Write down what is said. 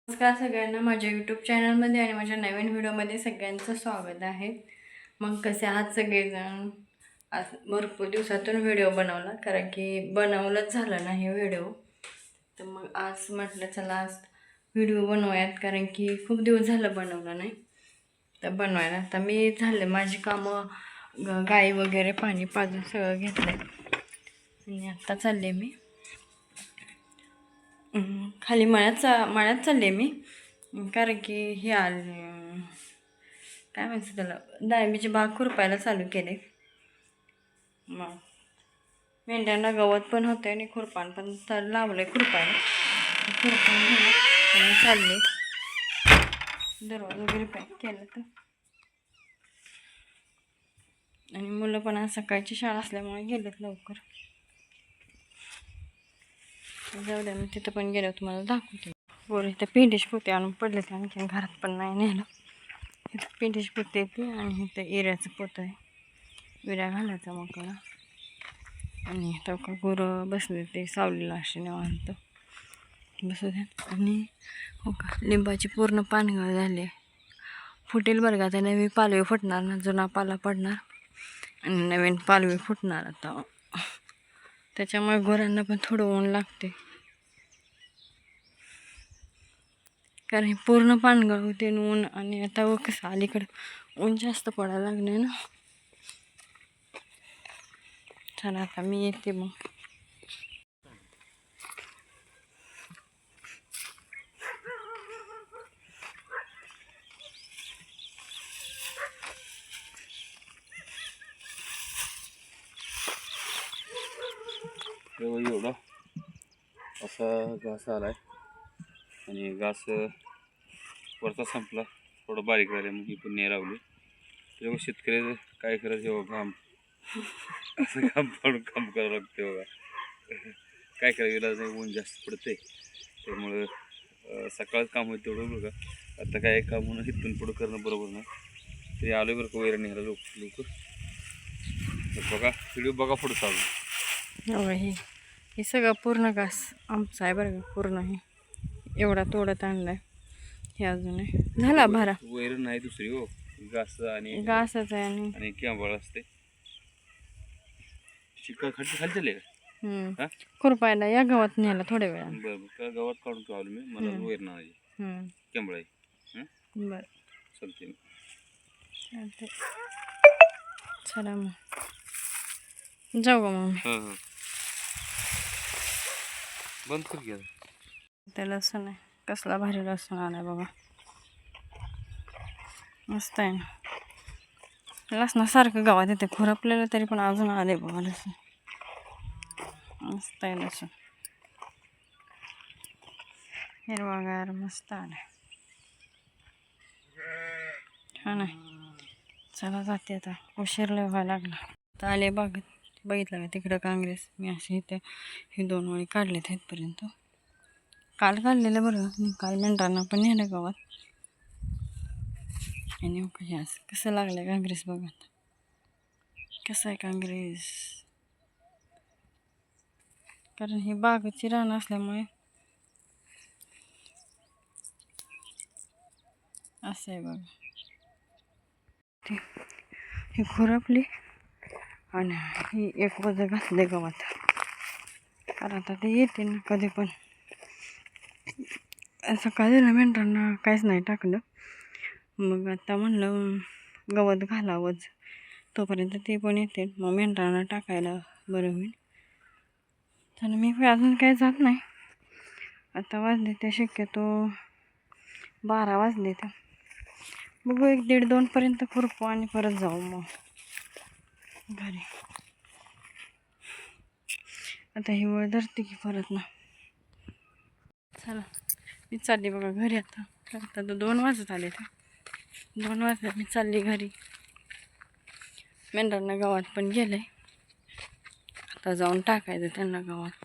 नमस्कार सगळ्यांना माझ्या यूट्यूब चॅनलमध्ये आणि माझ्या नवीन व्हिडिओमध्ये सगळ्यांचं स्वागत आहे. मग कसे आहात सगळेजण? आज भरपूर दिवसातून व्हिडिओ बनवला, कारण की बनवलंच झालं नाही व्हिडिओ. तर मग आज म्हटलं चला आज व्हिडिओ बनवूयात, कारण की खूप दिवस झालं बनवलं नाही. तर बनवायला आता मी झाले माझी कामं, गाई वगैरे पाणी पाजून सगळं घेतलं आणि आत्ता चालले मी खाली मळ्यात चालले मी, कारण की हे आले काय म्हणते त्याला, डाळिंबीची बाग खुरपायला चालू केले. मग मेंढ्यांना गवत पण होते आणि खुरपान पण लावलंय खुरपायला. खुरपान झालं आणि चालले, दरवाजा वगैरे पॅक केलं तर. आणि मुलं पण आज सकाळची शाळा असल्यामुळे गेलेत लवकर. जाऊ द्या, मी तिथं पण गेलो तुम्हाला दाखवते. बोल इथं पेंडीश पोते आणून पडले ते, आणखी घरात पण नाही नेलं. इथं पेंडीश पोते येते आणि इथं एऱ्याचं पोतं आहे, विड्या घालायचा मोकळा. आणि इथं का गुरं बसले ते सावलीला असे निवांत बसू द्या. आणि हो का, लिंबाची पूर्ण पानगळ झाली, फुटेल बरं का. आता नवीन पालवी फुटणार ना, जुना पाला पडणार आणि नवीन पालवी फुटणार आता. त्याच्यामुळे गुरांना पण थोडं ऊन लागते, कारण पूर्ण पानगळ होते ऊन. आणि आता कसं अलीकडं ऊन जास्त पडायला लागले ना. चला आता मी येते मग. एवढा असा घास आलाय आणि घास वरचा संपला, थोडं बारीक राहिले, मग ही पुण्य रावली. तेव्हा शेतकऱ्याचं काय करायचं हो, घाम असं काम पाडून काम करावं लागते बघा. काय करायचं, इलाज नाही, ऊन जास्त पडते त्यामुळं सकाळच काम होतं तेवढं बघा. आता काय काम म्हणून इथून पुढं करणं बरोबर नाही. तरी आलो बरं का वैरण न्यायला लोक बघा. व्हिडिओ बघा पुढं चालू. हे सगळं पूर्ण घास आमचं आहे बरं का, पूर्ण हे एवढा तोडत आणलाय. हे अजून आहे झाला भरा. वैरण नाही दुसरी हो, घास आणि घासच आहे आणि केंबळ असते. शिका खाली चालले का? खुरपायला या गावात न्यायला थोड्या वेळानं. बरं का, गावात काढून ठेवलं मी, मला वैर नाही केंबळ आहे. बरं चालते चालते, चला मग जाऊ का मग. हां बंद कर घ्या. ते लसूण आहे, कसला भारी लसूण आलाय बघा, मस्त आहे ना. लसणासारखं गावात येते खुरपलेलं, तरी पण अजून आले बघा लसूण. मस्त आहे लसूण, हिरवागार मस्त आलाय. हा नाही, चला जाते आता, उशीर लय व्हायला लागला. तर आले बघितलं का तिकडं काँग्रेस. मी असे इथे हे 2 वळी काढलेत इथपर्यंत. काल काढलेलं बरं, काल मेंढरांना पण नेलं गावात. आणि हे असं कसं लागलं काँग्रेस बघा, कसं आहे काँग्रेस. कारण ही बागची रान असल्यामुळे असं आहे बघा. ही खुरपली आणि ही एक वजं घातले गवत, कारण आता ते येते ना कधी पण. सकाळी ना मेंढरांना काहीच नाही टाकलं, मग आता म्हणलं गवत घालावंच, तोपर्यंत ते पण येते, मग मेंढरांना टाकायला बरं होईल. तर मी अजून काही जात नाही. आता वाजले ते शक्यतो 12 वाजले, तर बघू 1-1:30-2 पर्यंत खुरपू आणि परत जाऊ मग घरी. आता ही वेळ धरते की परत ना. चला मी चालली बघा घरी. आता आता 2 वाजत आले, तर 2 वाजता मी चालली घरी. मेंढरांना गावात पण गेले, आता जाऊन टाकायचं त्यांना गावात.